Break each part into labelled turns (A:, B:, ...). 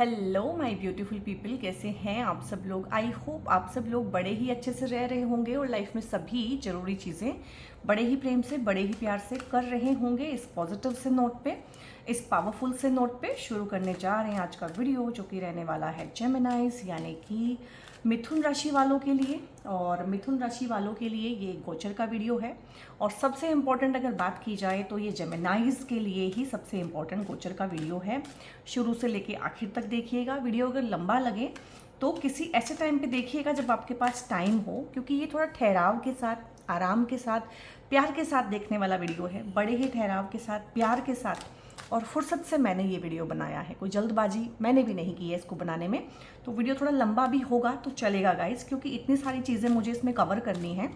A: Hello my beautiful people, कैसे हैं आप सब लोग। आई होप आप सब लोग बड़े ही अच्छे से रह रहे होंगे और लाइफ में सभी जरूरी चीज़ें बड़े ही प्रेम से, बड़े ही प्यार से कर रहे होंगे। इस पॉजिटिव से नोट पे, इस पावरफुल से नोट पे शुरू करने जा रहे हैं आज का वीडियो, जो कि रहने वाला है जेमिनाइज यानी कि मिथुन राशि वालों के लिए। और मिथुन राशि वालों के लिए ये गोचर का वीडियो है। और सबसे इम्पॉर्टेंट अगर बात की जाए तो ये जेमिनाइज के लिए ही सबसे इम्पॉर्टेंट गोचर का वीडियो है। शुरू से लेके आखिर तक देखिएगा। वीडियो अगर लंबा लगे तो किसी ऐसे टाइम पे देखिएगा जब आपके पास टाइम हो, क्योंकि ये थोड़ा ठहराव के साथ, आराम के साथ, प्यार के साथ देखने वाला वीडियो है। बड़े ही ठहराव के साथ, प्यार के साथ और फुर्सत से मैंने ये वीडियो बनाया है। कोई जल्दबाजी मैंने भी नहीं की है इसको बनाने में। तो वीडियो थोड़ा लंबा भी होगा तो चलेगा गाइस, क्योंकि इतनी सारी चीज़ें मुझे इसमें कवर करनी है।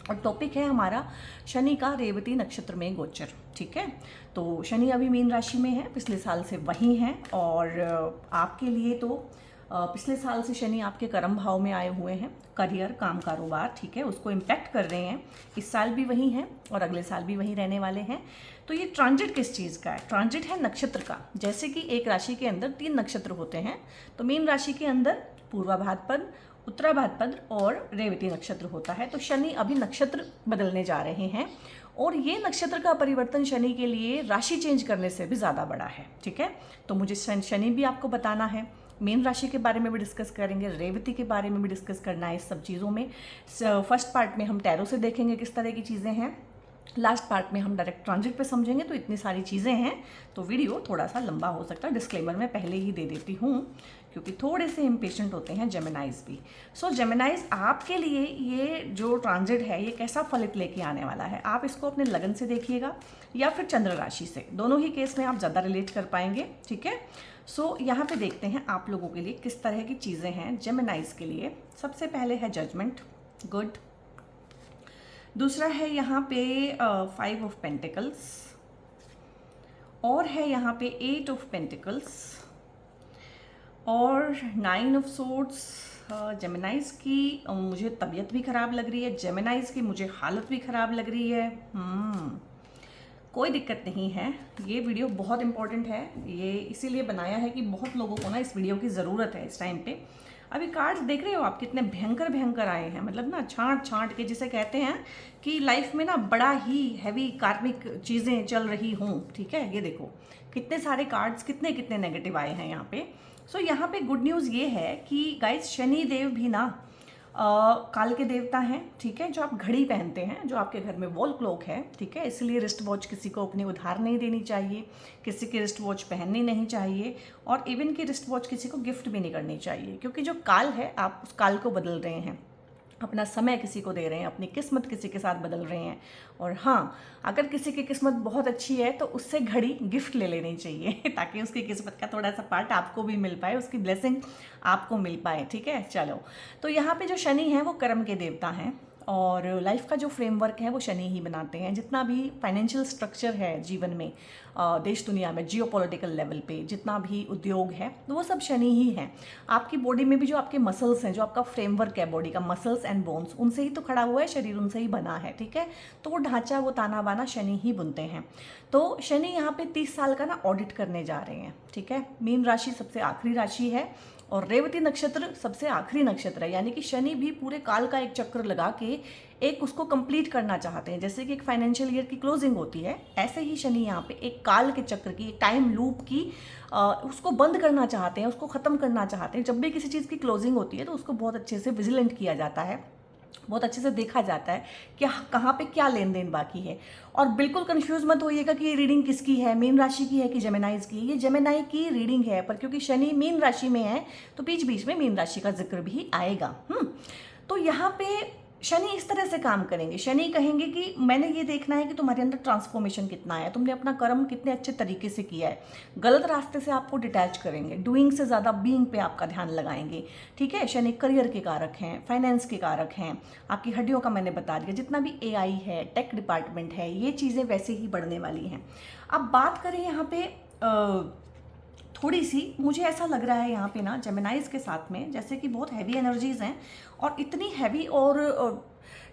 A: और टॉपिक है हमारा शनि का रेवती नक्षत्र में गोचर। ठीक है, तो शनि अभी मीन राशि में है, पिछले साल से वही है। और आपके लिए तो पिछले साल से शनि आपके कर्म भाव में आए हुए हैं। करियर, काम, कारोबार, ठीक है, उसको इम्पैक्ट कर रहे हैं। इस साल भी वही हैं और अगले साल भी वही रहने वाले हैं। तो ये ट्रांजिट किस चीज़ का है? ट्रांजिट है नक्षत्र का। जैसे कि एक राशि के अंदर 3 नक्षत्र होते हैं, तो मीन राशि के अंदर पूर्वा भाद्रपद, उत्तरा भाद्रपद और रेवती नक्षत्र होता है। तो शनि अभी नक्षत्र बदलने जा रहे हैं और ये नक्षत्र का परिवर्तन शनि के लिए राशि चेंज करने से भी ज़्यादा बड़ा है। ठीक है, तो मुझे शनि भी आपको बताना है। मीन राशि के बारे में भी डिस्कस करेंगे, रेवती के बारे में भी डिस्कस करना है। इस सब चीज़ों में फर्स्ट पार्ट में हम टैरो से देखेंगे किस तरह की चीज़ें हैं, लास्ट पार्ट में हम डायरेक्ट ट्रांजिट पे समझेंगे। तो इतनी सारी चीज़ें हैं तो वीडियो थोड़ा सा लंबा हो सकता है। डिस्क्लेमर मैं पहले ही दे देती हूँ, क्योंकि थोड़े से इम्पेशेंट होते हैं जेमिनाइज भी। सो जेमिनाइज, आपके लिए ये जो ट्रांजिट है ये कैसा फलित लेके आने वाला है, आप इसको अपने लगन से देखिएगा या फिर चंद्र राशि से। दोनों ही केस में आप ज़्यादा रिलेट कर पाएंगे। ठीक है, सो यहाँ पे देखते हैं आप लोगों के लिए किस तरह की चीज़ें हैं जेमिनाइज के लिए। सबसे पहले है जजमेंट, गुड। दूसरा है यहाँ पे 5 ऑफ पेंटिकल्स, और है यहाँ पे 8 ऑफ पेंटिकल्स और 9 ऑफ सोर्ड्स। जेमिनाइज की मुझे तबीयत भी ख़राब लग रही है, जेमिनाइज की मुझे हालत भी ख़राब लग रही है। कोई दिक्कत नहीं है, ये वीडियो बहुत इंपॉर्टेंट है। ये इसीलिए बनाया है कि बहुत लोगों को ना इस वीडियो की ज़रूरत है इस टाइम पे। अभी कार्ड्स देख रहे हो आप कितने भयंकर भयंकर आए हैं, मतलब ना छांट छांट के, जिसे कहते हैं कि लाइफ में ना बड़ा ही हैवी कार्मिक चीज़ें चल रही हों। ठीक है, ये देखो कितने सारे कार्ड्स, कितने कितने नेगेटिव आए हैं यहाँ पे। सो यहाँ पे गुड न्यूज़ ये है कि गाइस शनि देव भी ना काल के देवता हैं। ठीक है, जो आप घड़ी पहनते हैं, जो आपके घर में वॉल क्लॉक है, ठीक है, इसलिए रिस्ट वॉच किसी को अपनी उधार नहीं देनी चाहिए, किसी की रिस्ट वॉच पहननी नहीं चाहिए, और इवन की रिस्ट वॉच किसी को गिफ्ट भी नहीं करनी चाहिए, क्योंकि जो काल है आप उस काल को बदल रहे हैं, अपना समय किसी को दे रहे हैं, अपनी किस्मत किसी के साथ बदल रहे हैं। और हाँ, अगर किसी की किस्मत बहुत अच्छी है तो उससे घड़ी गिफ्ट ले लेनी चाहिए ताकि उसकी किस्मत का थोड़ा सा पार्ट आपको भी मिल पाए, उसकी ब्लेसिंग आपको मिल पाए। ठीक है, चलो, तो यहाँ पे जो शनि है वो कर्म के देवता हैं और लाइफ का जो फ्रेमवर्क है वो शनि ही बनाते हैं। जितना भी फाइनेंशियल स्ट्रक्चर है जीवन में, देश दुनिया में, जियोपॉलिटिकल लेवल पे जितना भी उद्योग है तो वो सब शनि ही हैं। आपकी बॉडी में भी जो आपके मसल्स हैं, जो आपका फ्रेमवर्क है बॉडी का, मसल्स एंड बोन्स, उनसे ही तो खड़ा हुआ है शरीर, उनसे ही बना है। ठीक है, तो वो ढांचा, वो ताना बाना शनि ही बुनते हैं। तो शनि यहाँ पे 30 साल का ना ऑडिट करने जा रहे हैं। ठीक है, मीन राशि सबसे आखिरी राशि है और रेवती नक्षत्र सबसे आखिरी नक्षत्र है, यानी कि शनि भी पूरे काल का एक चक्र लगा के एक उसको कंप्लीट करना चाहते हैं। जैसे कि एक फाइनेंशियल ईयर की क्लोजिंग होती है, ऐसे ही शनि यहाँ पे एक काल के चक्र की, एक टाइम लूप की उसको बंद करना चाहते हैं, उसको ख़त्म करना चाहते हैं। जब भी किसी चीज़ की क्लोजिंग होती है तो उसको बहुत अच्छे से विजिलेंट किया जाता है, बहुत अच्छे से देखा जाता है कि कहाँ पे क्या लेन देन बाकी है। और बिल्कुल कंफ्यूज मत होइएगा कि ये रीडिंग किसकी है, मीन राशि की है कि जेमिनाइज की। ये जेमिनाई की रीडिंग है, पर क्योंकि शनि मीन राशि में है तो बीच बीच में मीन राशि का जिक्र भी आएगा। तो यहाँ पे शनि इस तरह से काम करेंगे। शनि कहेंगे कि मैंने ये देखना है कि तुम्हारे अंदर ट्रांसफॉर्मेशन कितना है, तुमने अपना कर्म कितने अच्छे तरीके से किया है। गलत रास्ते से आपको डिटैच करेंगे, डूइंग से ज़्यादा बीइंग पे आपका ध्यान लगाएंगे। ठीक है, शनि करियर के कारक हैं, फाइनेंस के कारक हैं, आपकी हड्डियों का मैंने बता दिया, जितना भी एआई है, टेक डिपार्टमेंट है, ये चीज़ें वैसे ही बढ़ने वाली हैं। अब बात करें यहाँ पे थोड़ी सी, मुझे ऐसा लग रहा है यहाँ पे ना जेमिनाइज के साथ में जैसे कि बहुत हैवी एनर्जीज हैं, और इतनी हैवी और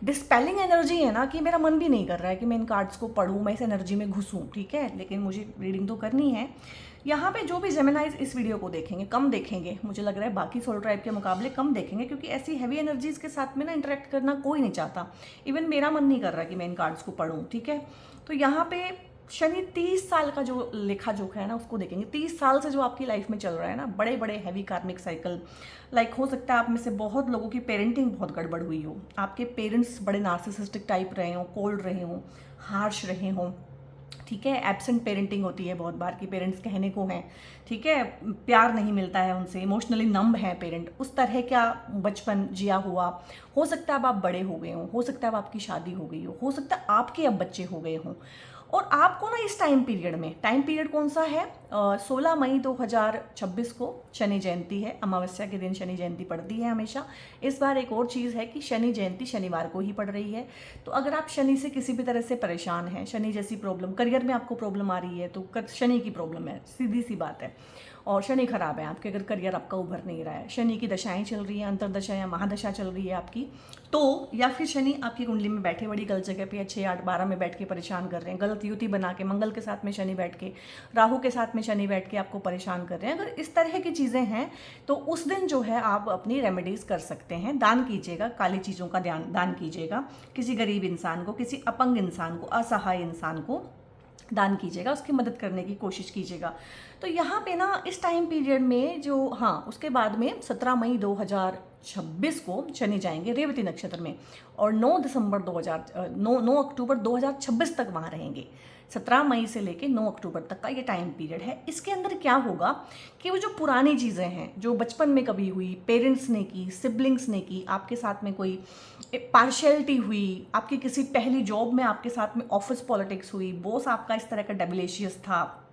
A: डिस्पेलिंग एनर्जी है ना कि मेरा मन भी नहीं कर रहा है कि मैं इन कार्ड्स को पढूं, मैं इस एनर्जी में घुसूं। ठीक है, लेकिन मुझे रीडिंग तो करनी है। यहाँ पे जो भी जेमिनाइज इस वीडियो को देखेंगे, कम देखेंगे, मुझे लग रहा है बाकी सोल ट्राइब के मुकाबले कम देखेंगे, क्योंकि ऐसी हैवी एनर्जीज के साथ में ना इंटरेक्ट करना कोई नहीं चाहता। इवन मेरा मन नहीं कर रहा कि मैं इन कार्ड्स को पढूं, ठीक है। तो यहाँ पे शनि 30 साल का जो लेखा जोखा है ना उसको देखेंगे। 30 साल से जो आपकी लाइफ में चल रहा है ना, बड़े बड़े हैवी कार्मिक साइकिल, लाइक हो सकता है आप में से बहुत लोगों की पेरेंटिंग बहुत गड़बड़ हुई हो, आपके पेरेंट्स बड़े नार्सिसिस्टिक टाइप रहे हों, कोल्ड रहे हों, हार्श रहे हों, ठीक है। एब्सेंट पेरेंटिंग होती है बहुत बार कि पेरेंट्स कहने को हैं, ठीक है, प्यार नहीं मिलता है उनसे, इमोशनली नम्ब है पेरेंट, उस तरह क्या बचपन जिया हुआ। हो सकता है अब आप बड़े हो गए हो सकता है अब आपकी शादी हो गई हो सकता है आपके अब बच्चे हो गए हों, और आपको ना इस टाइम पीरियड कौन सा है, 16 मई 2026 को शनि जयंती है। अमावस्या के दिन शनि जयंती पड़ती है हमेशा। इस बार एक और चीज़ है कि शनि जयंती शनिवार को ही पड़ रही है। तो अगर आप शनि से किसी भी तरह से परेशान हैं, शनि जैसी प्रॉब्लम, करियर में आपको प्रॉब्लम आ रही है तो शनि की प्रॉब्लम है, सीधी सी बात है। और शनि खराब है आपके, अगर करियर आपका उभर नहीं रहा है, शनि की दशाएं चल रही हैं, अंतरदशा या महादशा चल रही है आपकी, तो या फिर शनि आपकी कुंडली में बैठे बड़ी गलत जगह पे 6, 8, 12 में बैठ के परेशान कर रहे हैं, गलत युति बना के, मंगल के साथ में शनि बैठ के, राहु के साथ में शनि बैठ के आपको परेशान कर रहे हैं। अगर इस तरह की चीज़ें हैं तो उस दिन जो है आप अपनी रेमेडीज़ कर सकते हैं। दान कीजिएगा, काली चीज़ों का दान कीजिएगा, किसी गरीब इंसान को, किसी अपंग इंसान को, असहाय इंसान को दान कीजिएगा, उसकी मदद करने की कोशिश कीजिएगा। तो यहाँ पे ना इस टाइम पीरियड में जो, हाँ, उसके बाद में 17 मई 2026 को शनि जाएंगे रेवती नक्षत्र में, और 9 अक्टूबर 2026 तक वहाँ रहेंगे। 17 मई से लेके 9 अक्टूबर तक का ये टाइम पीरियड है। इसके अंदर क्या होगा कि वो जो पुरानी चीज़ें हैं जो बचपन में कभी हुई, पेरेंट्स ने की, सिबलिंग्स ने की, आपके साथ में कोई पार्शियलिटी हुई, आपकी किसी पहली जॉब में आपके साथ में ऑफिस पॉलिटिक्स हुई, बॉस आपका इस तरह का डेबिलेशियस था,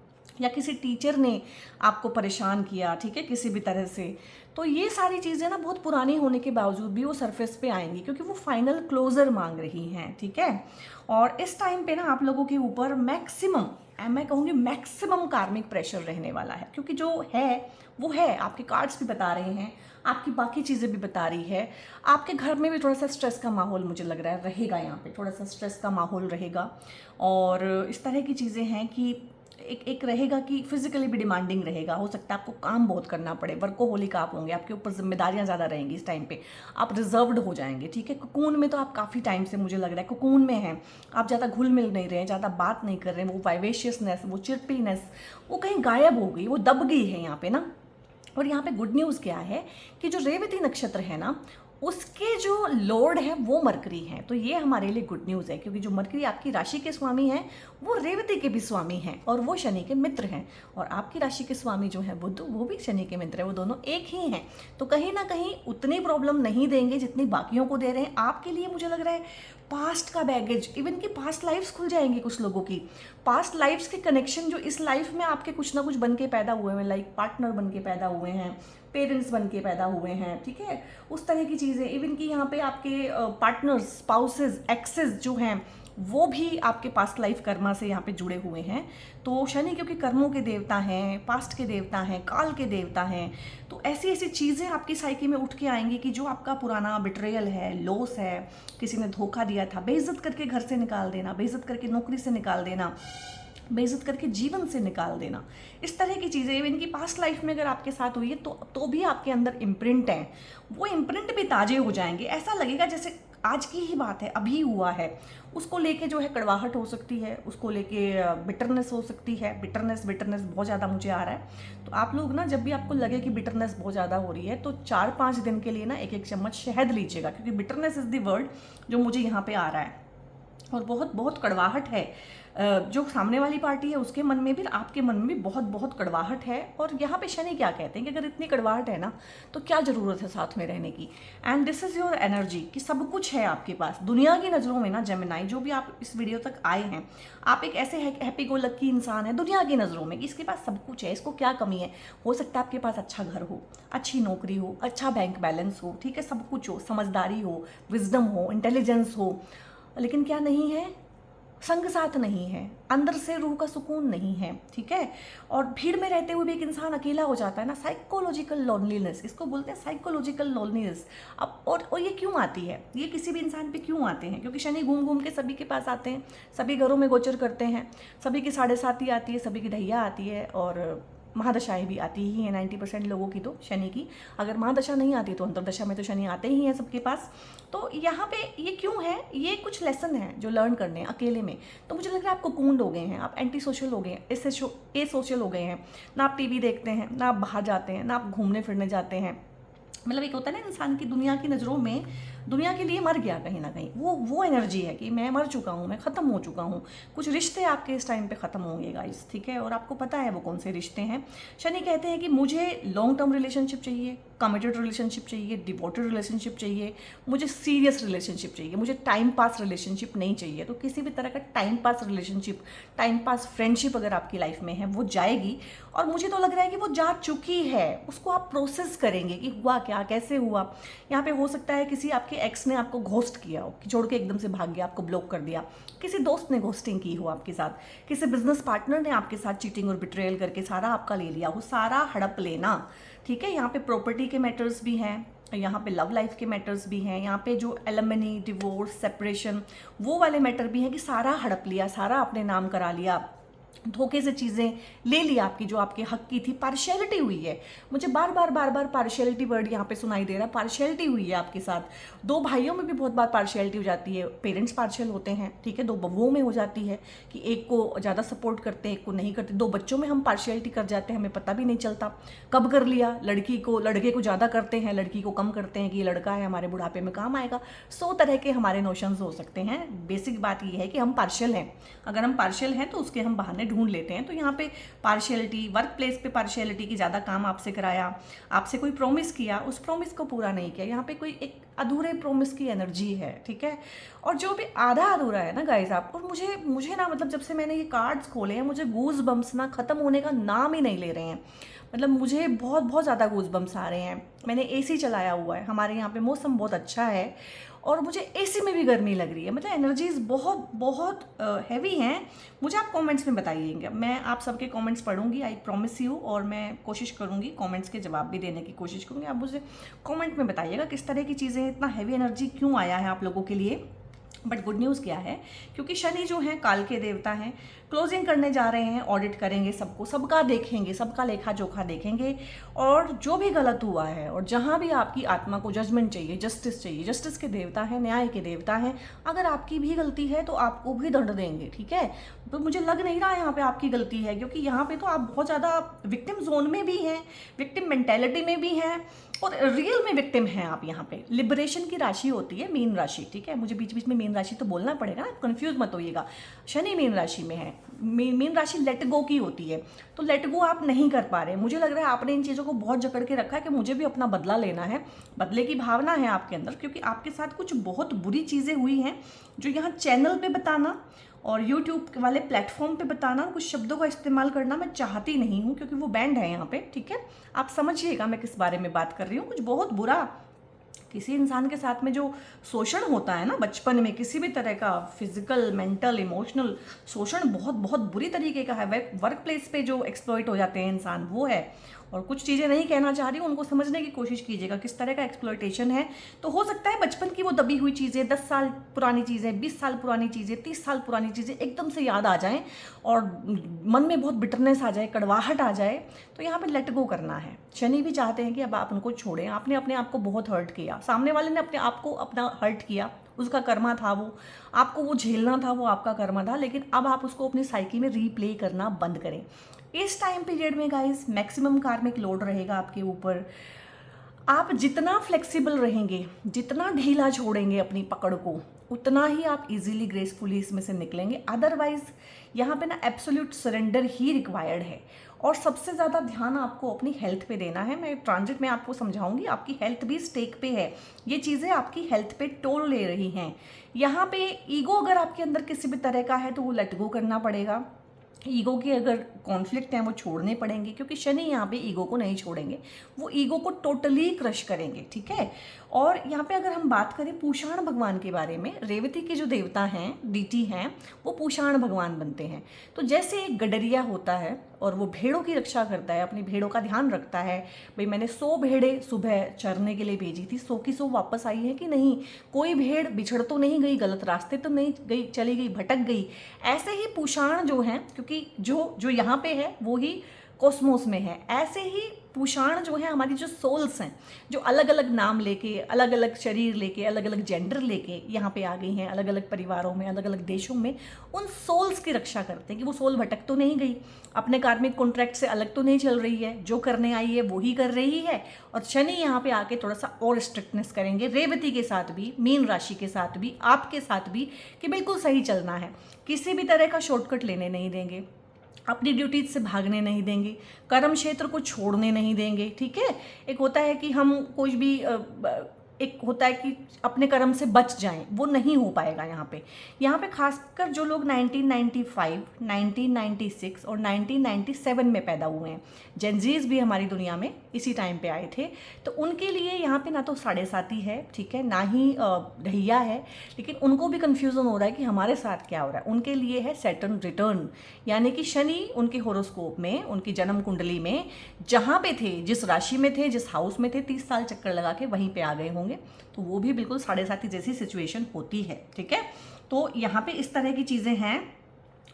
A: या किसी टीचर ने आपको परेशान किया, ठीक है, किसी भी तरह से, तो ये सारी चीज़ें ना बहुत पुरानी होने के बावजूद भी वो सरफेस पे आएंगी, क्योंकि वो फाइनल क्लोजर मांग रही हैं, ठीक है। और इस टाइम पे ना आप लोगों के ऊपर मैक्सिमम, मैं कहूँगी मैक्सिमम कार्मिक प्रेशर रहने वाला है, क्योंकि जो है वो है, आपके कार्ड्स भी बता रहे हैं, आपकी बाकी चीज़ें भी बता रही है। आपके घर में भी थोड़ा सा स्ट्रेस का माहौल मुझे लग रहा है रहेगा, यहाँ पे थोड़ा सा स्ट्रेस का माहौल रहेगा। और इस तरह की चीज़ें हैं कि एक रहेगा कि फिजिकली भी डिमांडिंग रहेगा, हो सकता है आपको काम बहुत करना पड़े, वर्कोहोलिक आप होंगे, आपके ऊपर जिम्मेदारियां ज़्यादा रहेंगी इस टाइम पे, आप रिजर्व्ड हो जाएंगे, ठीक है। कुकून में तो आप काफ़ी टाइम से, मुझे लग रहा है कुकून में हैं आप, ज़्यादा घुल मिल नहीं रहे हैं, ज़्यादा बात नहीं कर रहे हैं, वो वाइवेशियसनेस, वो चिरपीनेस, वो कहीं गायब हो गई, वो दब गई है यहाँ पे ना। और यहाँ पे गुड न्यूज़ क्या है कि जो रेवती नक्षत्र है ना, उसके जो लॉर्ड है वो मरकरी है, तो ये हमारे लिए गुड न्यूज़ है, क्योंकि जो मरकरी आपकी राशि के स्वामी हैं वो रेवती के भी स्वामी हैं, और वो शनि के मित्र हैं। और आपकी राशि के स्वामी जो है बुध, वो भी शनि के मित्र है, वो दोनों एक ही हैं। तो कहीं ना कहीं उतनी प्रॉब्लम नहीं देंगे जितनी बाकियों को दे रहे हैं। आपके लिए मुझे लग रहा है पास्ट का बैगेज, इवन की पास्ट लाइफ्स खुल जाएंगी कुछ लोगों की, पास्ट लाइफ्स के कनेक्शन जो इस लाइफ में आपके कुछ ना कुछ बन के पैदा हुए हैं, लाइक पार्टनर बन के पैदा हुए हैं, पेरेंट्स बन के पैदा हुए हैं, ठीक है, उस तरह की चीज़ें। इवन कि यहाँ पे आपके पार्टनर्स, स्पाउसेस, एक्सेस जो हैं वो भी आपके पास्ट लाइफ कर्मा से यहाँ पे जुड़े हुए हैं। तो शनि क्योंकि कर्मों के देवता हैं, पास्ट के देवता हैं, काल के देवता हैं, तो ऐसी ऐसी चीज़ें आपकी साइकी में उठ के आएंगी कि जो आपका पुराना बिट्रेयल है, लॉस है, किसी ने धोखा दिया था, बेइज्जत करके घर से निकाल देना, बेइज्जत करके नौकरी से निकाल देना, बेइज्जत करके जीवन से निकाल देना, इस तरह की चीज़ें इनकी पास्ट लाइफ में अगर आपके साथ हुई है तो भी आपके अंदर इम्प्रिंट है, वो इम्प्रिंट भी ताजे हो जाएंगे। ऐसा लगेगा जैसे आज की ही बात है, अभी हुआ है। उसको लेके जो है कड़वाहट हो सकती है, उसको लेके बिटरनेस हो सकती है। बिटरनेस बहुत ज़्यादा मुझे आ रहा है। तो आप लोग ना जब भी आपको लगे कि बिटरनेस बहुत ज़्यादा हो रही है तो 4-5 दिन के लिए ना 1-1 चम्मच शहद लीजिएगा, क्योंकि बिटरनेस इज़ द वर्ड जो मुझे यहाँ पे आ रहा है। और बहुत बहुत कड़वाहट है, जो सामने वाली पार्टी है उसके मन में भी, आपके मन में भी बहुत बहुत कड़वाहट है। और यहाँ पे शनि क्या कहते हैं कि अगर इतनी कड़वाहट है ना तो क्या ज़रूरत है साथ में रहने की। And this is your energy कि सब कुछ है आपके पास। दुनिया की नज़रों में ना जेमिनाई, जो भी आप इस वीडियो तक आए हैं, आप एक ऐसे हैप्पी गो लकी इंसान है दुनिया की नज़रों में कि इसके पास सब कुछ है, इसको क्या कमी है। हो सकता है आपके पास अच्छा घर हो, अच्छी नौकरी हो, अच्छा बैंक बैलेंस हो, ठीक है, सब कुछ हो, समझदारी हो, विजडम हो, इंटेलिजेंस हो, लेकिन क्या नहीं है, संग साथ नहीं है, अंदर से रूह का सुकून नहीं है, ठीक है। और भीड़ में रहते हुए भी एक इंसान अकेला हो जाता है ना, साइकोलॉजिकल लोनलीनेस, इसको बोलते हैं साइकोलॉजिकल लोनलीनेस। अब और ये क्यों आती है, ये किसी भी इंसान पे क्यों आते हैं, क्योंकि शनि घूम घूम के सभी के पास आते हैं, सभी घरों में गोचर करते हैं, सभी की 7.5 आती है, सभी की ढैया आती है, और महादशाएं भी आती ही हैं 90% लोगों की, तो शनि की अगर महादशा नहीं आती तो अंतरदशा में तो शनि आते ही हैं सबके पास। तो यहाँ पे ये क्यों है, ये कुछ लेसन है जो लर्न करने हैं अकेले में। तो मुझे लग रहा है आपको कूंड हो गए हैं, आप एंटी सोशल हो गए हैं, ए सोशल हो गए हैं, ना आप टीवी देखते हैं, ना आप बाहर जाते हैं, ना आप घूमने फिरने जाते हैं। मतलब एक होता है ना इंसान की दुनिया की नज़रों में दुनिया के लिए मर गया कहीं ना कहीं, वो एनर्जी है कि मैं मर चुका हूँ, मैं ख़त्म हो चुका हूँ। कुछ रिश्ते आपके इस टाइम पे ख़त्म होंगे गाइस, ठीक है, और आपको पता है वो कौन से रिश्ते हैं। शनि कहते हैं कि मुझे लॉन्ग टर्म रिलेशनशिप चाहिए, कमिटेड रिलेशनशिप चाहिए, डिवोटेड रिलेशनशिप चाहिए, मुझे सीरियस रिलेशनशिप चाहिए, मुझे टाइम पास रिलेशनशिप नहीं चाहिए। तो किसी भी तरह का time pass relationship, time pass friendship अगर आपकी लाइफ में है वो जाएगी, और मुझे तो लग रहा है कि वो जा चुकी है। उसको आप प्रोसेस करेंगे कि हुआ क्या, कैसे हुआ। यहाँ पे हो सकता है किसी आपके एक्स ने आपको घोस्ट किया हो, कि छोड़ के एकदम से भाग गया, आपको ब्लॉक कर दिया, किसी दोस्त ने घोस्टिंग की हो आपके साथ, किसी बिजनेस पार्टनर ने आपके साथ चीटिंग और बिट्रेयल करके सारा आपका ले लिया हो, सारा हड़प लेना, ठीक है। यहाँ पे प्रॉपर्टी के मैटर्स भी हैं, यहाँ पे लव लाइफ के मैटर्स भी हैं, यहाँ पे जो एलिमनी, डिवोर्स, सेपरेशन, वो वाले मैटर भी हैं कि सारा हड़प लिया, सारा अपने नाम करा लिया, धोखे से चीज़ें ले ली आपकी जो आपके हक की थी। पार्शियलिटी हुई है, मुझे बार बार पार्शियलिटी वर्ड यहाँ पे सुनाई दे रहा है। पार्शियलिटी हुई है आपके साथ। दो भाइयों में भी बहुत बार पार्शियलिटी हो जाती है, पेरेंट्स पार्शियल होते हैं, ठीक है। दो बहूओं में हो जाती है कि एक को ज़्यादा सपोर्ट करते हैं, एक को नहीं करते। दो बच्चों में हम पार्शियलिटी कर जाते हैं, हमें पता भी नहीं चलता कब कर लिया। लड़के को ज़्यादा करते हैं, लड़की को कम करते हैं कि ये लड़का है हमारे बुढ़ापे में काम आएगा। 100 तरह के हमारे नोशंस हो सकते हैं। बेसिक बात ये है कि हम पार्शियल हैं। अगर हम पार्शियल हैं तो उसके हम बहाने ढूंढ लेते हैं। तो यहाँ पे पार्शियलिटी, वर्क प्लेस पे पार्शियलिटी की ज़्यादा काम आपसे कराया, आपसे कोई प्रॉमिस किया, उस प्रॉमिस को पूरा नहीं किया। यहाँ पे कोई एक अधूरे प्रॉमिस की एनर्जी है, ठीक है। और जो भी आधा अधूरा है ना गाइज आप, और मुझे ना मतलब जब से मैंने ये कार्ड्स खोले हैं, मुझे गूज बम्स ना ख़त्म होने का नाम ही नहीं ले रहे हैं। मतलब मुझे बहुत ज़्यादा गूज बम्स आ रहे हैं। मैंने एसी चलाया हुआ है, हमारे यहाँ पे मौसम बहुत अच्छा है, और मुझे एसी में भी गर्मी लग रही है। मतलब एनर्जीज बहुत हैवी हैं। मुझे आप कमेंट्स में बताइएगा, मैं आप सबके कमेंट्स पढ़ूंगी, आई प्रॉमिस यू। और मैं कोशिश करूंगी कमेंट्स के जवाब भी देने की कोशिश करूंगी। आप मुझे कमेंट में बताइएगा किस तरह की चीज़ें, इतना हैवी एनर्जी क्यों आया है आप लोगों के लिए। बट गुड न्यूज़ क्या है, क्योंकि शनि जो हैं काल के देवता हैं, क्लोजिंग करने जा रहे हैं, ऑडिट करेंगे सबको, सबका देखेंगे, सबका लेखा जोखा देखेंगे। और जो भी गलत हुआ है, और जहाँ भी आपकी आत्मा को जजमेंट चाहिए, जस्टिस चाहिए, जस्टिस के देवता हैं, न्याय के देवता हैं। अगर आपकी भी गलती है तो आपको भी दंड देंगे, ठीक है। तो मुझे लग नहीं रहा यहाँ पे आपकी गलती है, क्योंकि यहाँ पे तो आप बहुत ज़्यादा विक्टिम जोन में भी हैं, विक्टिम मेंटेलिटी में भी हैं, और रियल में विक्टिम हैं आप। यहाँ पे लिबरेशन की राशि होती है मीन राशि, ठीक है। मुझे बीच बीच में मीन राशि तो बोलना पड़ेगा ना, कंफ्यूज मत होइएगा। शनि मीन राशि में है, मीन राशि लेट गो की होती है। तो लेट गो आप नहीं कर पा रहे। मुझे लग रहा है आपने इन चीज़ों को बहुत जकड़ के रखा है कि मुझे भी अपना बदला लेना है। बदले की भावना है आपके अंदर, क्योंकि आपके साथ कुछ बहुत बुरी चीज़ें हुई हैं, जो यहाँ चैनल पे बताना और यूट्यूब वाले प्लेटफॉर्म पे बताना, कुछ शब्दों का इस्तेमाल करना मैं चाहती नहीं हूँ, क्योंकि वो बैंड है यहाँ पे, ठीक है। आप समझिएगा मैं किस बारे में बात कर रही हूँ। कुछ बहुत बुरा किसी इंसान के साथ में जो शोषण होता है ना बचपन में, किसी भी तरह का फिजिकल, मेंटल, इमोशनल शोषण बहुत बुरी तरीके का है। वर्क प्लेस पे जो एक्सप्लॉइट हो जाते हैं इंसान, वो है। और कुछ चीज़ें नहीं कहना चाह रही हूँ, उनको समझने की कोशिश कीजिएगा किस तरह का एक्सप्लॉइटेशन है। तो हो सकता है बचपन की वो दबी हुई चीज़ें, 10 साल पुरानी चीज़ें, 20 साल पुरानी चीज़ें, 30 साल पुरानी चीज़ें एकदम से याद आ जाएं, और मन में बहुत बिटरनेस आ जाए, कड़वाहट आ जाए। तो यहाँ पे लेट गो करना है। शनि भी चाहते हैं कि अब आप उनको छोड़ें। आपने अपने आप को बहुत हर्ट किया, सामने वाले ने अपने आप को अपना हर्ट किया, उसका कर्मा था वो, आपको वो झेलना था, वो आपका कर्मा था। लेकिन अब आप उसको अपनी साइकी में रीप्ले करना बंद करें। इस टाइम पीरियड में गाइस मैक्सिमम कार्मिक लोड रहेगा आपके ऊपर। आप जितना फ्लेक्सिबल रहेंगे, जितना ढीला छोड़ेंगे अपनी पकड़ को, उतना ही आप इजीली ग्रेसफुली इसमें से निकलेंगे। अदरवाइज यहाँ पे ना एब्सोल्यूट सरेंडर ही रिक्वायर्ड है। और सबसे ज़्यादा ध्यान आपको अपनी हेल्थ पे देना है। मैं ट्रांजिट में आपको समझाऊंगी, आपकी हेल्थ भी स्टेक पे है। ये चीज़ें आपकी हेल्थ पे टोल ले रही हैं। यहाँ पे ईगो अगर आपके अंदर किसी भी तरह का है तो वो लेट गो करना पड़ेगा। ईगो के अगर कॉन्फ्लिक्ट हैं वो छोड़ने पड़ेंगे, क्योंकि शनि यहाँ पे ईगो को नहीं छोड़ेंगे, वो ईगो को टोटली क्रश करेंगे, ठीक है। और यहाँ पे अगर हम बात करें पूषाण भगवान के बारे में, रेवती के जो देवता हैं, डीटी हैं, वो पूषाण भगवान बनते हैं। तो जैसे एक गडरिया होता है और वो भेड़ों की रक्षा करता है, अपनी भेड़ों का ध्यान रखता है, भाई मैंने 100 भेड़ें सुबह चरने के लिए भेजी थी, 100 की 100 वापस आई है कि नहीं, कोई भेड़ बिछड़ तो नहीं गई, गलत रास्ते तो नहीं गई, चली गई, भटक गई। ऐसे ही पूषाण जो हैं, क्योंकि जो यहाँ पे है वो ही कॉस्मोस में है। ऐसे ही पुषाण जो है हमारी जो सोल्स हैं, जो अलग अलग नाम लेके, अलग अलग शरीर लेके, अलग अलग जेंडर लेके यहाँ पे आ गई हैं, अलग अलग परिवारों में, अलग अलग देशों में, उन सोल्स की रक्षा करते हैं कि वो सोल भटक तो नहीं गई, अपने कार्मिक कॉन्ट्रैक्ट से अलग तो नहीं चल रही है, जो करने आई है वो ही कर रही है। और शनि यहाँ पे आके थोड़ा सा और स्ट्रिक्टनेस करेंगे रेवती के साथ भी, मीन राशि के साथ भी, आपके साथ भी, कि बिल्कुल सही चलना है, किसी भी तरह का शॉर्टकट लेने नहीं देंगे, अपनी ड्यूटीज से भागने नहीं देंगे, कर्म क्षेत्र को छोड़ने नहीं देंगे। ठीक है, एक होता है कि हम कोई भी एक होता है कि अपने कर्म से बच जाएं, वो नहीं हो पाएगा यहाँ पे। यहाँ पे खासकर जो लोग 1995, 1996 और 1997 में पैदा हुए हैं, जेनजीज भी हमारी दुनिया में इसी टाइम पे आए थे, तो उनके लिए यहाँ पे ना तो 7.5 है, ठीक है, ना ही ढैया है, लेकिन उनको भी कन्फ्यूज़न हो रहा है कि हमारे साथ क्या हो रहा है। उनके लिए है सैटर्न रिटर्न, यानी कि शनि उनके होरोस्कोप में, उनकी जन्म कुंडली में जहाँ पे थे, जिस राशि में थे, जिस हाउस में थे, 30 साल चक्कर लगा के वहीं पे आ गए होंगे, तो वो भी बिल्कुल 7.5 जैसी सिचुएशन होती है। ठीक है, तो यहाँ पे इस तरह की चीज़ें हैं।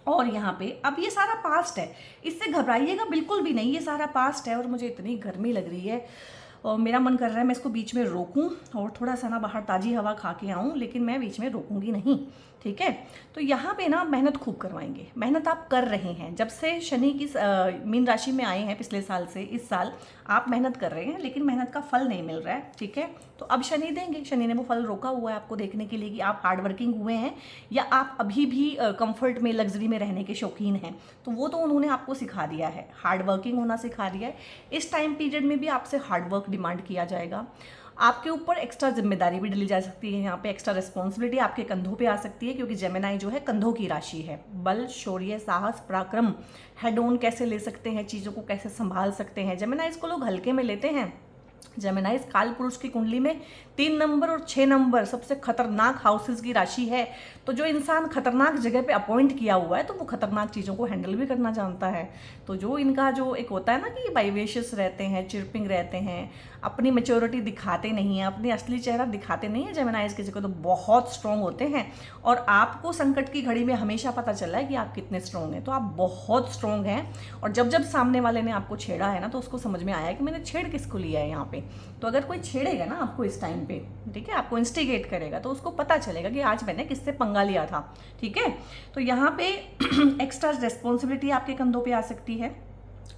A: और यहाँ पे अब ये सारा पास्ट है, इससे घबराइएगा बिल्कुल भी नहीं, ये सारा पास्ट है। और मुझे इतनी गर्मी लग रही है और मेरा मन कर रहा है मैं इसको बीच में रोकूं और थोड़ा सा ना बाहर ताज़ी हवा खा के आऊँ, लेकिन मैं बीच में रोकूंगी नहीं। ठीक है, तो यहाँ पे ना मेहनत खूब करवाएंगे, मेहनत आप कर रहे हैं जब से शनि की मीन राशि में आए हैं, पिछले साल से इस साल आप मेहनत कर रहे हैं, लेकिन मेहनत का फल नहीं मिल रहा है। ठीक है, तो अब शनि देंगे, शनि ने वो फल रोका हुआ है आपको देखने के लिए कि आप हार्ड वर्किंग हुए हैं या आप अभी भी कंफर्ट में, लग्जरी में रहने के शौकीन हैं। तो वो तो उन्होंने आपको सिखा दिया है, हार्ड वर्किंग होना सिखा दिया है। इस टाइम पीरियड में भी आपसे हार्ड वर्क डिमांड किया जाएगा, आपके ऊपर एक्स्ट्रा जिम्मेदारी भी डली जा सकती है, यहाँ पे एक्स्ट्रा रिस्पॉन्सिबिलिटी आपके कंधों पे आ सकती है, क्योंकि जेमिनाई जो है कंधों की राशि है। बल, शौर्य, साहस, पराक्रम, हेड ऑन कैसे ले सकते हैं, चीज़ों को कैसे संभाल सकते हैं, जेमिनाई इसको लोग हल्के में लेते हैं। जेमिनाई काल पुरुष की कुंडली में 3 नंबर और 6 नंबर सबसे खतरनाक हाउसेस की राशि है। तो जो इंसान खतरनाक जगह पे अपॉइंट किया हुआ है, तो वो खतरनाक चीज़ों को हैंडल भी करना जानता है। तो जो इनका जो एक होता है ना कि वाइवेशियस रहते हैं, चिरपिंग रहते हैं, अपनी मेच्योरिटी दिखाते नहीं हैं, अपनी असली चेहरा दिखाते नहीं है जेमिनाइज किसी को, तो बहुत स्ट्रॉन्ग होते हैं। और आपको संकट की घड़ी में हमेशा पता चला है कि आप कितने स्ट्रॉन्ग हैं, तो आप बहुत स्ट्रॉन्ग हैं। और जब जब सामने वाले ने आपको छेड़ा है ना, तो उसको समझ में आया कि मैंने छेड़ किसको लिया है यहाँ पे। तो अगर कोई छेड़ेगा ना आपको इस टाइम पे, ठीक है, आपको इंस्टिगेट करेगा, तो उसको पता चलेगा कि आज मैंने किससे पंगा लिया था। ठीक है, तो यहाँ पे एक्स्ट्रा रिस्पॉन्सिबिलिटी आपके कंधों पे आ सकती है,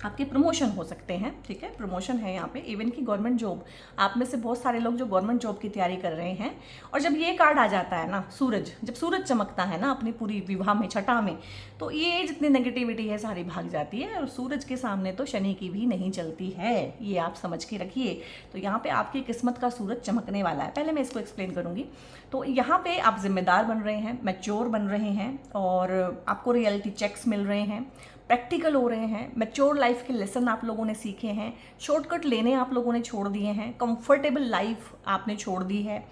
A: आपके प्रमोशन हो सकते हैं। ठीक है, प्रमोशन है यहाँ पे, इवन की गवर्नमेंट जॉब, आप में से बहुत सारे लोग जो गवर्नमेंट जॉब की तैयारी कर रहे हैं। और जब ये कार्ड आ जाता है ना, सूरज, जब सूरज चमकता है ना अपनी पूरी विवाह में, छठा में, तो ये जितनी नेगेटिविटी है सारी भाग जाती है। और सूरज के सामने तो शनि की भी नहीं चलती है, ये आप समझ के रखिए। तो यहाँ पे आपकी किस्मत का सूरज चमकने वाला है, पहले मैं इसको एक्सप्लेन करूँगी। तो यहाँ पे आप जिम्मेदार बन रहे हैं, मैच्योर बन रहे हैं, और आपको रियलिटी चेक्स मिल रहे हैं, प्रैक्टिकल हो रहे हैं, मैच्योर लाइफ के लेसन आप लोगों ने सीखे हैं, शॉर्टकट लेने आप लोगों ने छोड़ दिए हैं, कंफर्टेबल लाइफ आपने छोड़ दी है,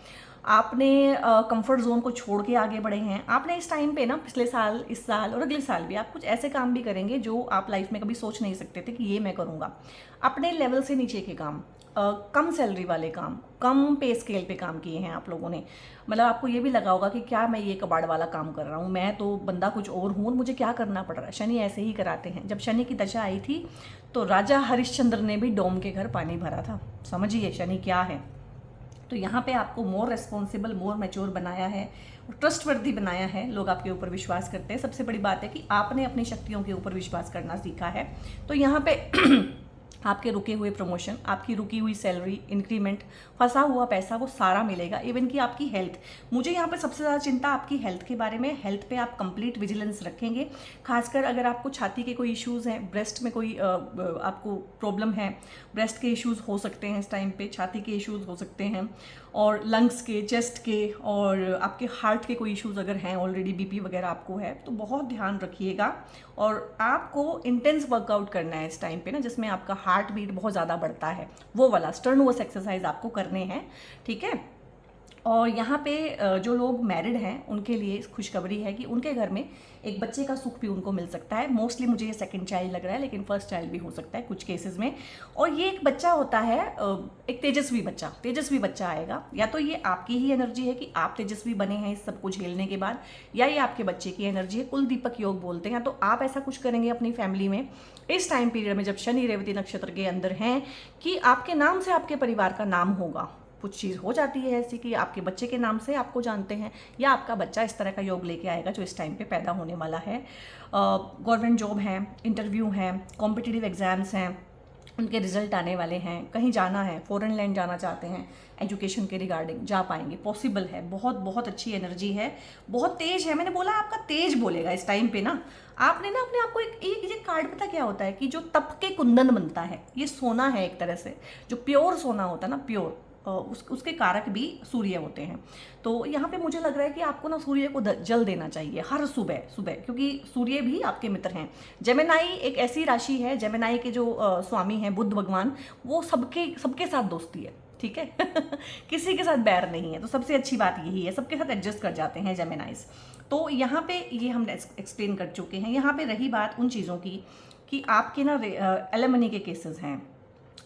A: आपने कंफर्ट जोन को छोड़ के आगे बढ़े हैं। आपने इस टाइम पे ना, पिछले साल, इस साल और अगले साल भी आप कुछ ऐसे काम भी करेंगे जो आप लाइफ में कभी सोच नहीं सकते थे कि ये मैं करूँगा। अपने लेवल से नीचे के काम, कम सैलरी वाले काम, कम पे स्केल पे काम किए हैं आप लोगों ने। मतलब आपको ये भी लगा होगा कि क्या मैं ये कबाड़ वाला काम कर रहा हूँ, मैं तो बंदा कुछ और हूँ, मुझे क्या करना पड़ रहा है। शनि ऐसे ही कराते हैं। जब शनि की दशा आई थी तो राजा हरिश्चंद्र ने भी डोम के घर पानी भरा था। समझिए शनि क्या है। तो यहाँ पे आपको मोर रिस्पॉन्सिबल, मोर मैच्योर बनाया है, ट्रस्टवर्दी बनाया है, लोग आपके ऊपर विश्वास करते हैं। सबसे बड़ी बात है कि आपने अपनी शक्तियों के ऊपर विश्वास करना सीखा है। तो यहाँ पे आपके रुके हुए प्रमोशन, आपकी रुकी हुई सैलरी, इंक्रीमेंट, फंसा हुआ पैसा, वो सारा मिलेगा। इवन कि आपकी हेल्थ, मुझे यहाँ पे सबसे ज़्यादा चिंता आपकी हेल्थ के बारे में। हेल्थ पे आप कंप्लीट विजिलेंस रखेंगे, खासकर अगर आपको छाती के कोई इश्यूज़ हैं, ब्रेस्ट में कोई आपको प्रॉब्लम है, ब्रेस्ट के इश्यूज़ हो सकते हैं इस टाइम पे, छाती के इश्यूज़ हो सकते हैं, और लंग्स के, चेस्ट के, और आपके हार्ट के कोई इश्यूज़ अगर हैं, ऑलरेडी बीपी वगैरह आपको है, तो बहुत ध्यान रखिएगा। और आपको इंटेंस वर्कआउट करना है इस टाइम पे ना, जिसमें आपका हार्ट बीट बहुत ज़्यादा बढ़ता है, वो वाला स्टर्नुअस एक्सरसाइज आपको करने हैं। ठीक है, और यहाँ पे जो लोग मैरिड हैं उनके लिए खुशखबरी है कि उनके घर में एक बच्चे का सुख भी उनको मिल सकता है। मोस्टली मुझे ये सेकंड चाइल्ड लग रहा है, लेकिन फर्स्ट चाइल्ड भी हो सकता है कुछ केसेस में। और ये एक बच्चा होता है, एक तेजस्वी बच्चा आएगा। या तो ये आपकी ही एनर्जी है कि आप तेजस्वी बने हैं इस सब कुछ झेलने के बाद, या ये आपके बच्चे की एनर्जी है। कुल दीपक योग बोलते हैं। तो आप ऐसा कुछ करेंगे अपनी फैमिली में इस टाइम पीरियड में जब शनि रेवती नक्षत्र के अंदर हैं कि आपके नाम से आपके परिवार का नाम होगा। कुछ चीज़ हो जाती है ऐसी कि आपके बच्चे के नाम से आपको जानते हैं, या आपका बच्चा इस तरह का योग लेके आएगा जो इस टाइम पे पैदा होने वाला है। गवर्नमेंट जॉब है, इंटरव्यू है, कॉम्पिटिटिव एग्जाम्स हैं, उनके रिजल्ट आने वाले हैं, कहीं जाना है, फॉरेन लैंड जाना चाहते हैं, एजुकेशन के रिगार्डिंग जा पाएंगे, पॉसिबल है। बहुत बहुत अच्छी एनर्जी है, बहुत तेज है। मैंने बोला आपका तेज बोलेगा इस टाइम पे ना। आपने ना अपने आप को एक ये कार्ड पता क्या होता है कि जो तप के कुंदन बनता है, ये सोना है एक तरह से, जो प्योर सोना होता है ना, प्योर, उसके कारक भी सूर्य होते हैं। तो यहाँ पे मुझे लग रहा है कि आपको ना सूर्य को जल देना चाहिए हर सुबह सुबह, क्योंकि सूर्य भी आपके मित्र हैं। जेमिनाई एक ऐसी राशि है, जेमिनाई के जो स्वामी हैं बुद्ध भगवान, वो सबके साथ दोस्ती है, ठीक है। किसी के साथ बैर नहीं है। तो सबसे अच्छी बात यही है, सबके साथ एडजस्ट कर जाते हैं जेमिनाइज। तो यहाँ पे ये हम एक्सप्लेन कर चुके हैं। यहाँ पे रही बात उन चीज़ों की कि आपके ना एलिमनी के केसेस हैं,